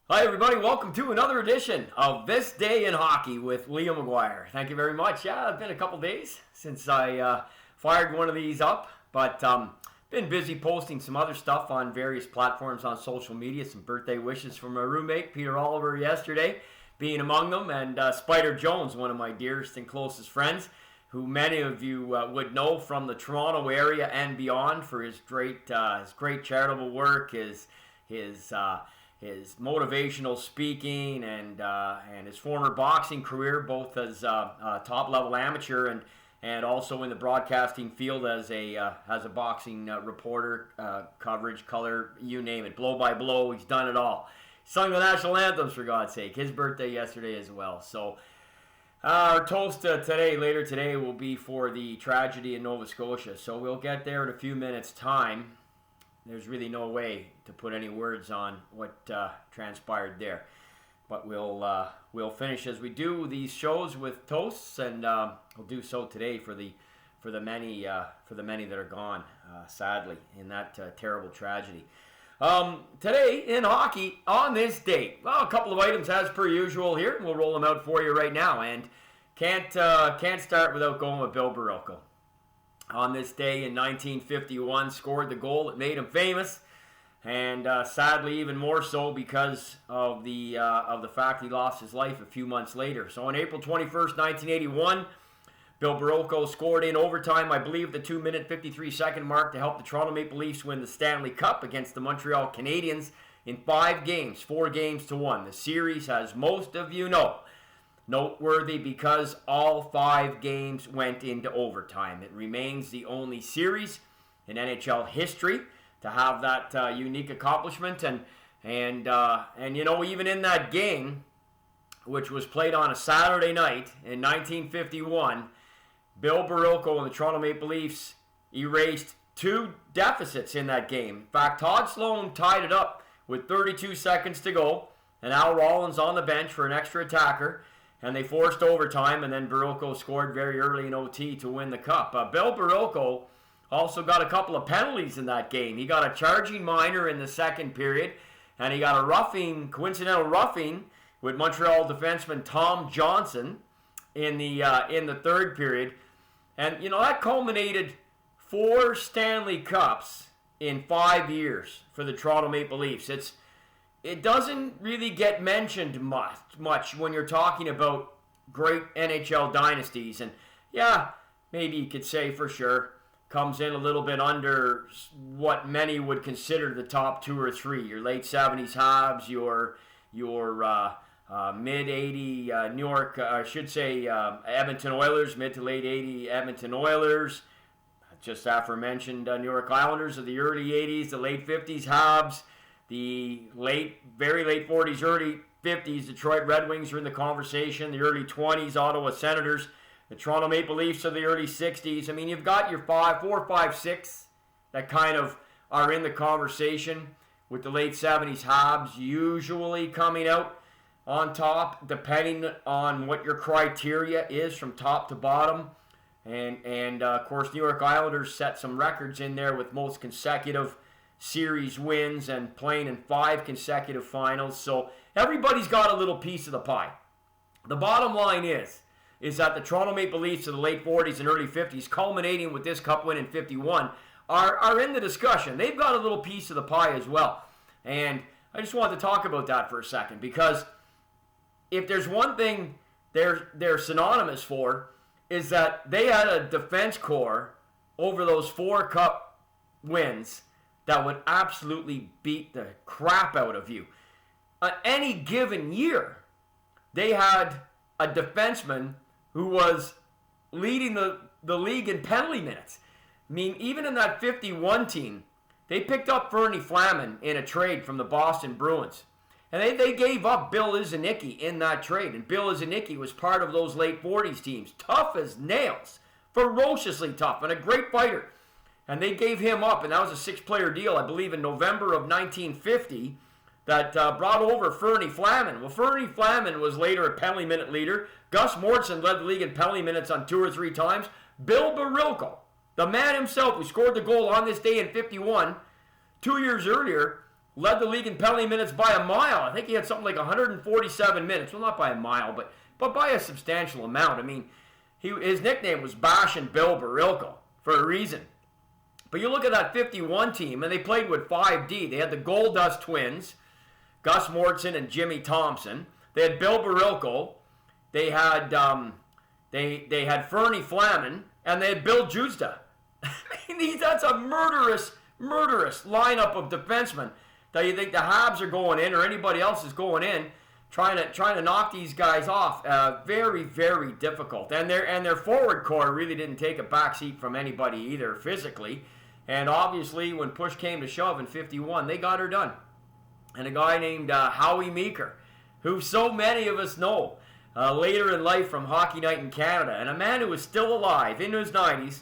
Hi everybody, welcome to another edition of This Day in Hockey with Liam Maguire. Thank you very much. Yeah, it's been a couple days since I fired one of these up, but been busy posting some other stuff on various platforms on social media, some birthday wishes from my roommate, Peter Oliver, yesterday, being among them, and Spider Jones, one of my dearest and closest friends, who many of you would know from the Toronto area and beyond for his great charitable work, his motivational speaking, and his former boxing career, both as a top-level amateur and also in the broadcasting field as a boxing reporter, coverage, color, you name it, blow by blow. He's done it all. Sung the national anthems, for God's sake. His birthday yesterday as well. So our toast later today, will be for the tragedy in Nova Scotia. So we'll get there in a few minutes' time. There's really no way to put any words on what transpired there, but we'll finish as we do these shows with toasts, and we'll do so today for the many that are gone, sadly, in that terrible tragedy. Today in hockey on this date, well, a couple of items as per usual here. We'll roll them out for you right now, and can't start without going with Bill Barilko. On this day in 1951, scored the goal that made him famous, and sadly even more so because of the fact he lost his life a few months later. So on April 21st, 1981, Bill Barilko scored in overtime, I believe the 2-minute 53-second mark, to help the Toronto Maple Leafs win the Stanley Cup against the Montreal Canadiens in 5 games, 4-1. The series, as most of you know, noteworthy because all 5 games went into overtime. It remains the only series in NHL history to have that unique accomplishment. And you know, even in that game, which was played on a Saturday night in 1951, Bill Barilko and the Toronto Maple Leafs erased 2 deficits in that game. In fact, Todd Sloan tied it up with 32 seconds to go, and Al Rollins on the bench for an extra attacker. And they forced overtime, and then Barilko scored very early in OT to win the Cup. Bill Barilko also got a couple of penalties in that game. He got a charging minor in the second period, and he got a coincidental roughing with Montreal defenseman Tom Johnson in the third period. And, you know, that culminated 4 Stanley Cups in 5 years for the Toronto Maple Leafs. It doesn't really get mentioned much when you're talking about great NHL dynasties. And yeah, maybe you could say for sure comes in a little bit under what many would consider the top 2 or 3. Your late 70s Habs, your mid-80 New York, Edmonton Oilers, mid to late 80 Edmonton Oilers. Just aforementioned New York Islanders of the early 80s, the late 50s Habs. The very late 40s, early 50s, Detroit Red Wings are in the conversation. The early 20s, Ottawa Senators. The Toronto Maple Leafs of the early 60s. I mean, you've got your 4, 5, 6 that kind of are in the conversation, with the late 70s Habs usually coming out on top, depending on what your criteria is from top to bottom. And of course, New York Islanders set some records in there with most consecutive series wins and playing in 5 consecutive finals. So everybody's got a little piece of the pie. The bottom line is that the Toronto Maple Leafs of the late 40s and early 50s, culminating with this Cup win in 51, are in the discussion. They've got a little piece of the pie as well. And I just wanted to talk about that for a second, because if there's one thing they're synonymous for, is that they had a defense core over those 4 Cup wins that would absolutely beat the crap out of you. Any given year, they had a defenseman who was leading the league in penalty minutes. I mean, even in that 51 team, they picked up Fernie Flaman in a trade from the Boston Bruins. And they gave up Bill Yzerman in that trade. And Bill Yzerman was part of those late 40s teams. Tough as nails. Ferociously tough, and a great fighter. And they gave him up, and that was a 6-player deal, I believe, in November of 1950, that brought over Fernie Flaman. Well, Fernie Flaman was later a penalty minute leader. Gus Morrison led the league in penalty minutes on 2 or 3 times. Bill Barilko, the man himself who scored the goal on this day in 51, 2 years earlier, led the league in penalty minutes by a mile. I think he had something like 147 minutes. Well, not by a mile, but by a substantial amount. I mean, his nickname was Bashin' Bill Barilko for a reason. But you look at that 51 team, and they played with 5D. They had the Gold Dust Twins, Gus Mortson and Jimmy Thompson. They had Bill Barilko. They had they had Fernie Flaman, and they had Bill Juzda. I mean, that's a murderous lineup of defensemen that you think the Habs are going in or anybody else is going in, trying to knock these guys off. Very, very difficult. And their forward core really didn't take a backseat from anybody either physically. And obviously, when push came to shove in 51, they got her done. And a guy named Howie Meeker, who so many of us know later in life from Hockey Night in Canada, and a man who is still alive in his 90s,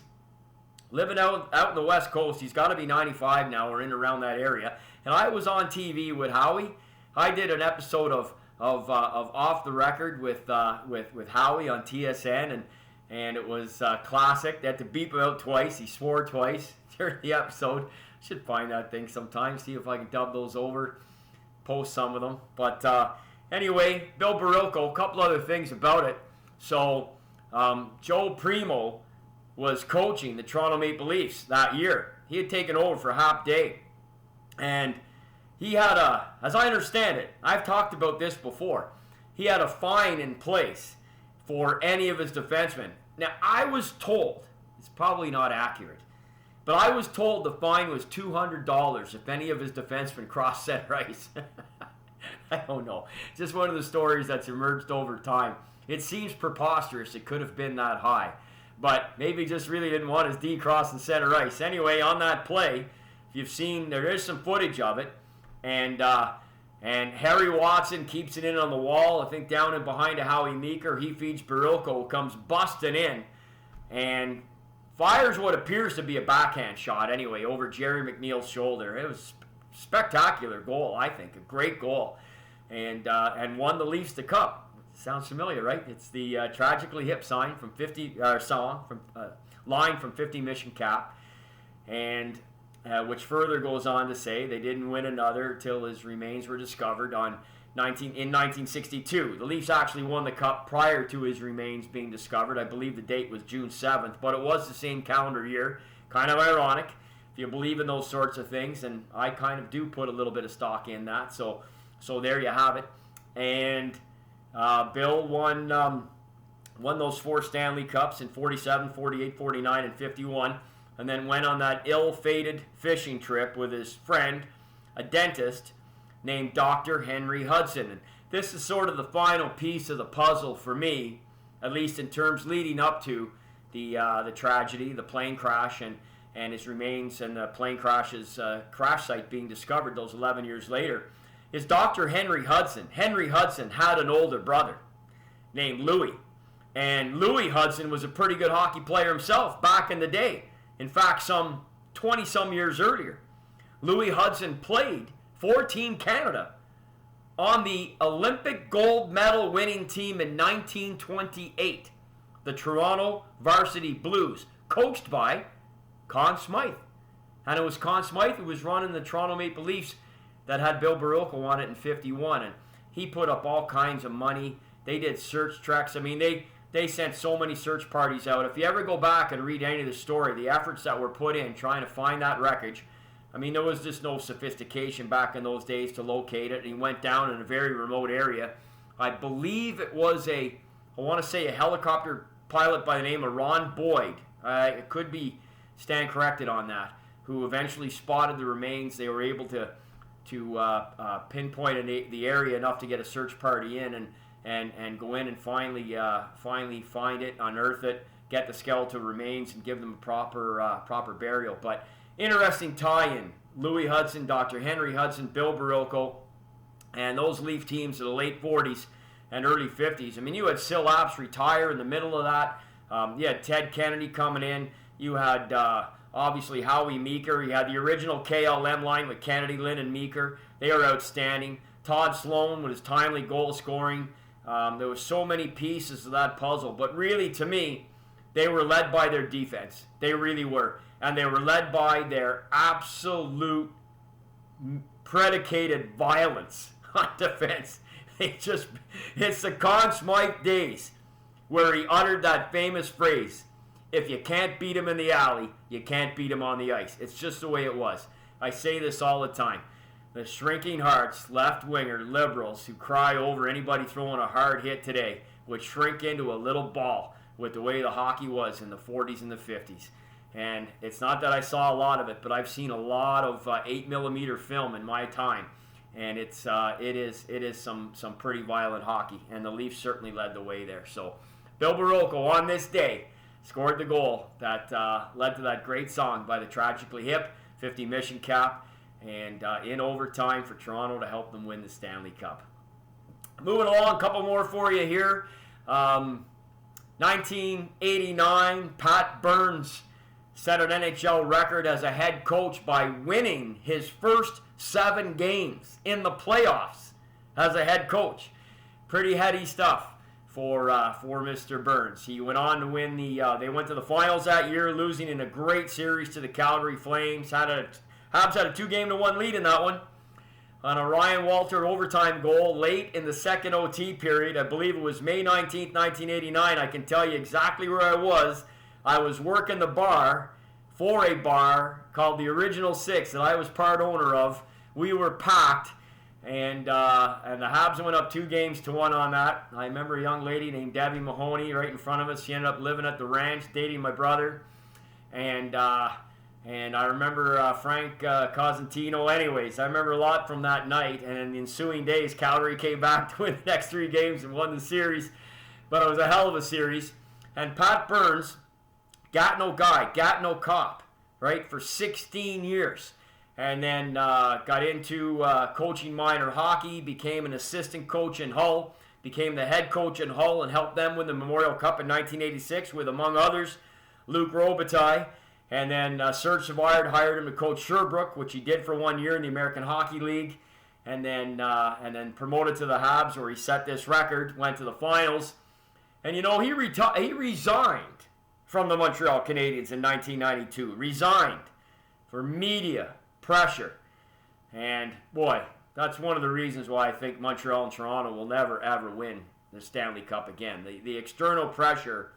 living out in the West Coast. He's got to be 95 now or in around that area. And I was on TV with Howie. I did an episode of Off the Record with Howie on TSN, and it was classic. They had to beep him out twice. He swore twice during the episode. Should find that thing sometime, see if I can dub those over, post some of them. But anyway, Bill Barilko, a couple other things about it. So Joe Primo was coaching the Toronto Maple Leafs that year. He had taken over for half day. And he had as I understand it, I've talked about this before, he had a fine in place for any of his defensemen. Now, I was told, it's probably not accurate, but I was told the fine was $200 if any of his defensemen crossed center ice. I don't know. It's just one of the stories that's emerged over time. It seems preposterous it could have been that high. But maybe he just really didn't want his D crossing center ice. Anyway, on that play, if you've seen, there is some footage of it. And Harry Watson keeps it in on the wall. I think down and behind a Howie Meeker. He feeds Barilko, comes busting in. And fires what appears to be a backhand shot anyway over Jerry McNeil's shoulder. It was a spectacular goal, I think. A great goal. And won the Leafs the cup. Sounds familiar, right? It's the Tragically Hip line from 50 Mission Cap, and which further goes on to say they didn't win another till his remains were discovered in 1962. The Leafs actually won the cup prior to his remains being discovered. I believe the date was June 7th, but it was the same calendar year. Kind of ironic if you believe in those sorts of things, and I kind of do put a little bit of stock in that. So there you have it. And Bill won those 4 Stanley Cups in 47, 48, 49, and 51, and then went on that ill-fated fishing trip with his friend, a dentist named Dr. Henry Hudson. And this is sort of the final piece of the puzzle for me, at least in terms leading up to the tragedy, the plane crash, and his remains and the plane crash's crash site being discovered those 11 years later. Is Dr. Henry Hudson. Henry Hudson had an older brother named Louie. And Louie Hudson was a pretty good hockey player himself back in the day. In fact, some 20-some years earlier. Louie Hudson played for Team Canada on the Olympic gold medal winning team in 1928. The Toronto Varsity Blues, coached by Conn Smythe. And it was Conn Smythe who was running the Toronto Maple Leafs that had Bill Barilko on it in 51, and he put up all kinds of money. They did search treks. I mean, they sent so many search parties out. If you ever go back and read any of the story, the efforts that were put in trying to find that wreckage, I mean, there was just no sophistication back in those days to locate it, and he went down in a very remote area. I believe it was I want to say a helicopter pilot by the name of Ron Boyd. It could be, stand corrected on that, who eventually spotted the remains. They were able to pinpoint the area enough to get a search party in and go in and finally find it, unearth it, get the skeletal remains, and give them a proper burial. But interesting tie-in: Louie Hudson, Dr. Henry Hudson, Bill Barilko, and those Leaf teams of the late 40s and early 50s. I mean, you had Sil Apps retire in the middle of that. You had Ted Kennedy coming in. You had obviously Howie Meeker. You had the original KLM line with Kennedy, Lynn, and Meeker. They were outstanding. Todd Sloan with his timely goal scoring. There were so many pieces of that puzzle. But really, to me, they were led by their defense. They really were. And they were led by their absolute predicated violence on defense. It's the Conn Smythe days where he uttered that famous phrase, if you can't beat him in the alley, you can't beat him on the ice. It's just the way it was. I say this all the time. The shrinking hearts, left-winger liberals who cry over anybody throwing a hard hit today would shrink into a little ball with the way the hockey was in the 40s and the 50s. And it's not that I saw a lot of it, but I've seen a lot of 8mm film in my time. And it is some pretty violent hockey, and the Leafs certainly led the way there. So Bill Barilko on this day scored the goal that led to that great song by the Tragically Hip, 50 Mission Cap, and in overtime for Toronto to help them win the Stanley Cup. Moving along, a couple more for you here. 1989, Pat Burns set an NHL record as a head coach by winning his first 7 games in the playoffs as a head coach. Pretty heady stuff for Mr. Burns. He went on to win they went to the finals that year, losing in a great series to the Calgary Flames. Habs had a 2-1 lead in that one on a Ryan Walter overtime goal late in the second OT period. I believe it was May 19th, 1989. I can tell you exactly where I was. I was working the bar for a bar called the Original Six that I was part owner of. We were packed, and the Habs went up 2-1 on that. I remember a young lady named Debbie Mahoney right in front of us. She ended up living at the ranch, dating my brother, and I remember Frank Cosentino. Anyways, I remember a lot from that night, and in the ensuing days, Calgary came back to win the next 3 games and won the series, but it was a hell of a series. And Pat Burns, Gatineau guy, Gatineau cop, right, for 16 years. And then got into coaching minor hockey, became an assistant coach in Hull, became the head coach in Hull, and helped them win the Memorial Cup in 1986 with, among others, Luc Robitaille. And then Serge Savard hired him to coach Sherbrooke, which he did for 1 year in the American Hockey League. And then promoted to the Habs, where he set this record, went to the finals. And, you know, he resigned from the Montreal Canadiens in 1992. Resigned for media pressure. And, boy, that's one of the reasons why I think Montreal and Toronto will never, ever win the Stanley Cup again. The external pressure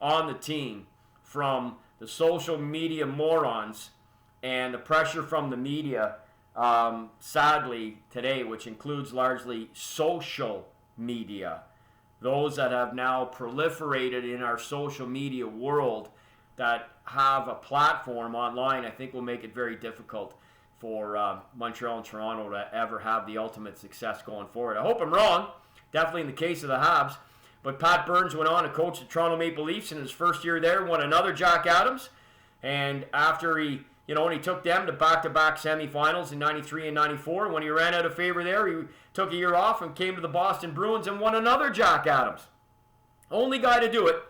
on the team from the social media morons and the pressure from the media, sadly, today, which includes largely social media, those that have now proliferated in our social media world that have a platform online, I think will make it very difficult for Montreal and Toronto to ever have the ultimate success going forward. I hope I'm wrong, definitely in the case of the Habs. But Pat Burns went on to coach the Toronto Maple Leafs in his first year there, won another Jack Adams. And after he took them to back-to-back semifinals in 93 and 94. When he ran out of favor there, he took a year off and came to the Boston Bruins and won another Jack Adams. Only guy to do it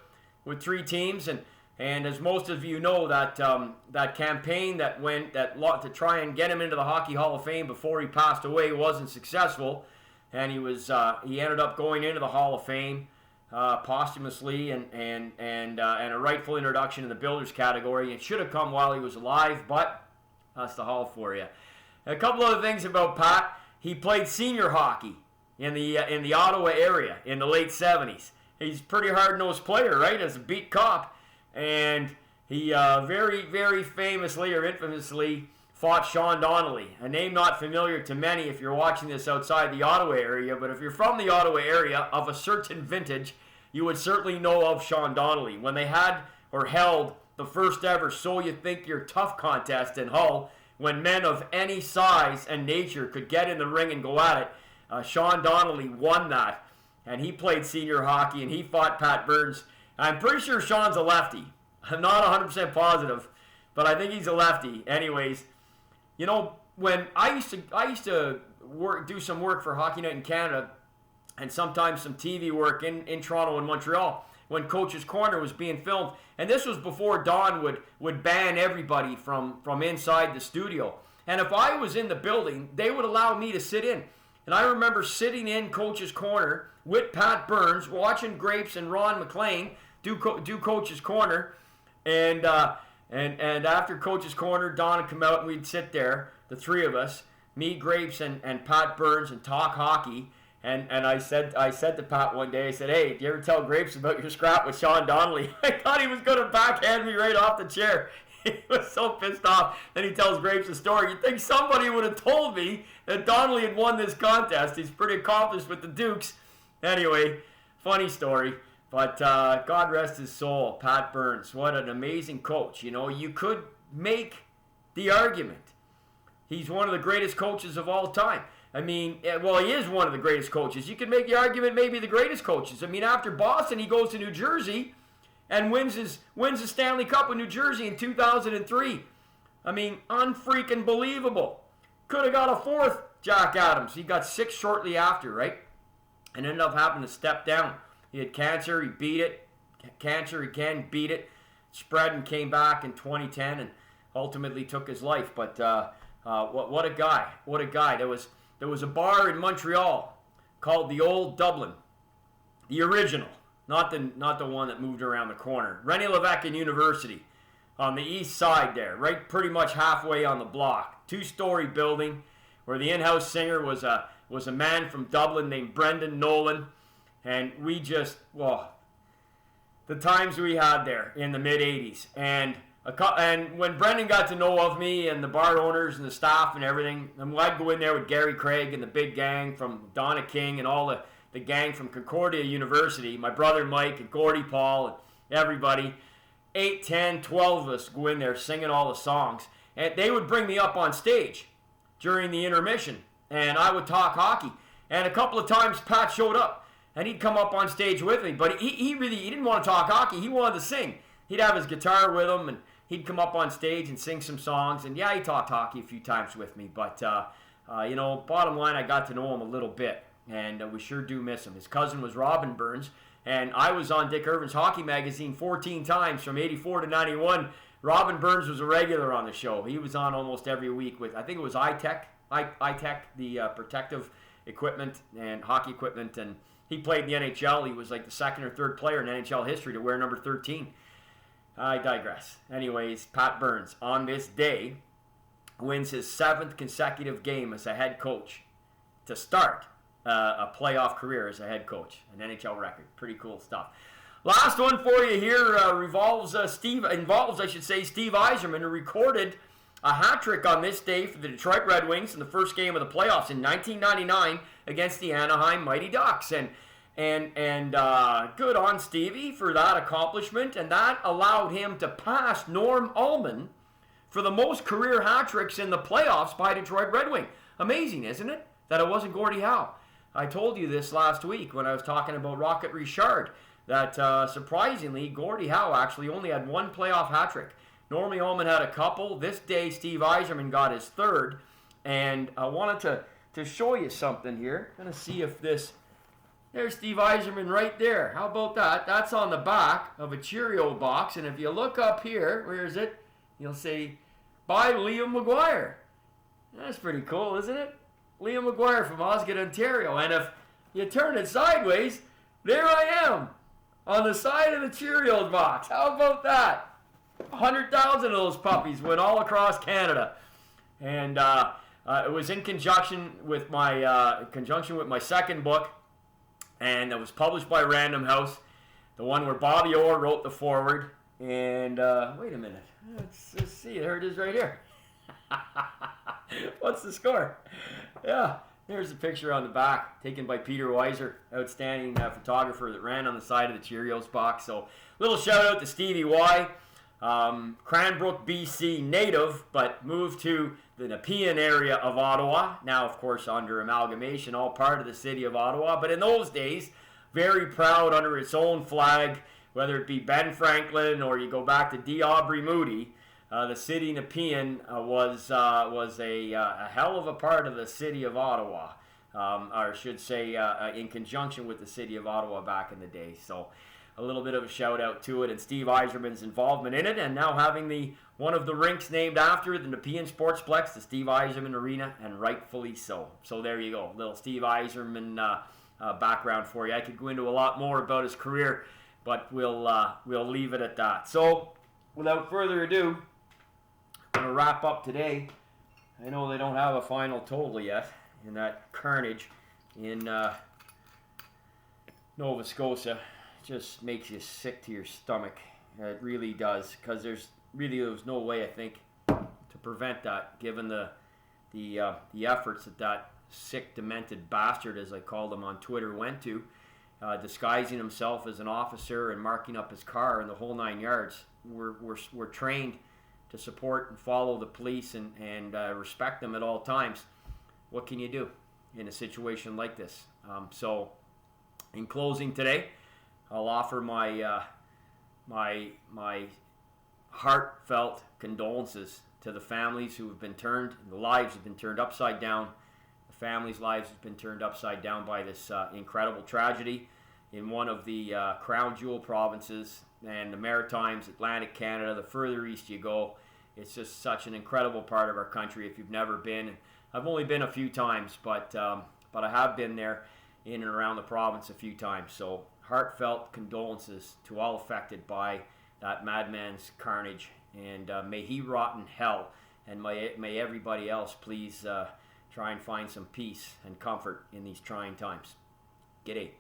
with 3 teams. And as most of you know, that campaign that went to try and get him into the Hockey Hall of Fame before he passed away wasn't successful. And he ended up going into the Hall of Fame posthumously and a rightful introduction in the Builders category. It should have come while he was alive, but that's the Hall for you. A couple other things about Pat. He played senior hockey in the Ottawa area in the late 70s. He's a pretty hard-nosed player, right, as a beat cop. And he very, very famously or infamously fought Sean Donnelly, a name not familiar to many if you're watching this outside the Ottawa area, but if you're from the Ottawa area of a certain vintage, you would certainly know of Sean Donnelly. When they had or held the first ever So You Think You're Tough contest in Hull, when men of any size and nature could get in the ring and go at it, Sean Donnelly won that, and he played senior hockey, and he fought Pat Burns. I'm pretty sure Sean's a lefty. I'm not 100% positive, but I think he's a lefty. Anyways, you know, when I used to do some work for Hockey Night in Canada, and sometimes some TV work in Toronto and Montreal, when Coach's Corner was being filmed, and this was before Don would ban everybody from inside the studio. And if I was in the building, they would allow me to sit in. And I remember sitting in Coach's Corner with Pat Burns, watching Grapes and Ron McLean do Coach's Corner, and after Coach's Corner, Don would come out and we'd sit there, the 3 of us, me, Grapes, and Pat Burns and talk hockey. And I said to Pat one day, I said, hey, do you ever tell Grapes about your scrap with Sean Donnelly? I thought he was going to backhand me right off the chair. He was so pissed off. Then he tells Grapes a story. You'd think somebody would have told me that Donnelly had won this contest. He's pretty accomplished with the Dukes. Anyway, funny story. But God rest his soul, Pat Burns. What an amazing coach. You know, you could make the argument. He's one of the greatest coaches of all time. I mean, well, he is one of the greatest coaches. You could make the argument maybe the greatest coaches. I mean, after Boston, he goes to New Jersey and wins the Stanley Cup with New Jersey in 2003. I mean, unfreaking believable. Could have got a fourth, Jack Adams. He got sick shortly after, right? And ended up having to step down. He had cancer. He beat it. Cancer again, beat it. Spread and came back in 2010 and ultimately took his life. But what a guy. What a guy. There was a bar in Montreal called the Old Dublin. The original. Not the one that moved around the corner. René Lévesque University on the east side there, right pretty much halfway on the block. 2-story building where the in-house singer was a man from Dublin named Brendan Nolan. And we just, well, the times we had there in the mid-'80s. And when Brendan got to know of me and the bar owners and the staff and everything, I'd go in there with Gary Craig and the big gang from Donna King and all the gang from Concordia University, my brother Mike and Gordy Paul and everybody. 8, 10, 12 of us go in there singing all the songs. And they would bring me up on stage during the intermission. And I would talk hockey. And a couple of times Pat showed up. And he'd come up on stage with me. But he didn't want to talk hockey. He wanted to sing. He'd have his guitar with him. And he'd come up on stage and sing some songs. And yeah, he talked hockey a few times with me. But, you know, bottom line, I got to know him a little bit. And we sure do miss him. His cousin was Robin Burns. And I was on Dick Irvin's Hockey Magazine 14 times from 84 to 91. Robin Burns was a regular on the show. He was on almost every week with, I think it was iTech, the protective equipment and hockey equipment. And he played in the NHL. He was like the second or third player in NHL history to wear number 13. I digress. Anyways, Pat Burns, on this day, wins his 7th consecutive game as a head coach to start a playoff career as a head coach, an NHL record. Pretty cool stuff. Last one for you here involves Steve Yzerman, who recorded a hat trick on this day for the Detroit Red Wings in the first game of the playoffs in 1999 against the Anaheim Mighty Ducks. And good on Stevie for that accomplishment, and that allowed him to pass Norm Ullman for the most career hat tricks in the playoffs by Detroit Red Wing. Amazing, isn't it? That it wasn't Gordie Howe. I told you this last week when I was talking about Rocket Richard, that surprisingly, Gordie Howe actually only had one playoff hat trick. Normie Ullman had a couple. This day, Steve Yzerman got his third. And I wanted to show you something here. I'm going to see if this... There's Steve Yzerman right there. How about that? That's on the back of a Cheerio box. And if you look up here, where is it? You'll see, by Liam Maguire. That's pretty cool, isn't it? Liam Maguire from Osgood, Ontario. And if you turn it sideways, there I am on the side of the Cheerios box. How about that? 100,000 of those puppies went all across Canada. And it was in conjunction with my second book. And it was published by Random House. The one where Bobby Orr wrote the foreword. And wait a minute. Let's see. There it is right here. What's the score? Yeah, there's a picture on the back taken by Peter Weiser, outstanding photographer that ran on the side of the Cheerios box. So, little shout out to Stevie Y, Cranbrook, BC native, but moved to the Nepean area of Ottawa. Now, of course, under amalgamation, all part of the city of Ottawa. But in those days, very proud under its own flag, whether it be Ben Franklin or you go back to D. Aubrey Moody. The city Nepean was a hell of a part of the city of Ottawa, or I should say in conjunction with the city of Ottawa back in the day. So a little bit of a shout out to it and Steve Yzerman's involvement in it, and now having one of the rinks named after the Nepean Sportsplex, the Steve Yzerman Arena, and rightfully so. So there you go, little Steve Yzerman background for you. I could go into a lot more about his career, but we'll leave it at that. So without further ado, I'm going to wrap up today I know they don't have a final total yet in that carnage in Nova Scotia. It just makes you sick to your stomach. It really does, because there was no way, I think, to prevent that, given the efforts that sick, demented bastard, as I called him on Twitter, went to, disguising himself as an officer and marking up his car and the whole 9 yards. We're trained to support and follow the police and respect them at all times. What can you do in a situation like this? So, in closing today, I'll offer my my heartfelt condolences to the families who have been turned, the lives have been turned upside down. The families' lives have been turned upside down by this incredible tragedy in one of the crown jewel provinces and the Maritimes, Atlantic Canada. The further east you go, it's just such an incredible part of our country. If you've never been, I've only been a few times, but I have been there in and around the province a few times. So heartfelt condolences to all affected by that madman's carnage, and may he rot in hell, and may everybody else please try and find some peace and comfort in these trying times. G'day.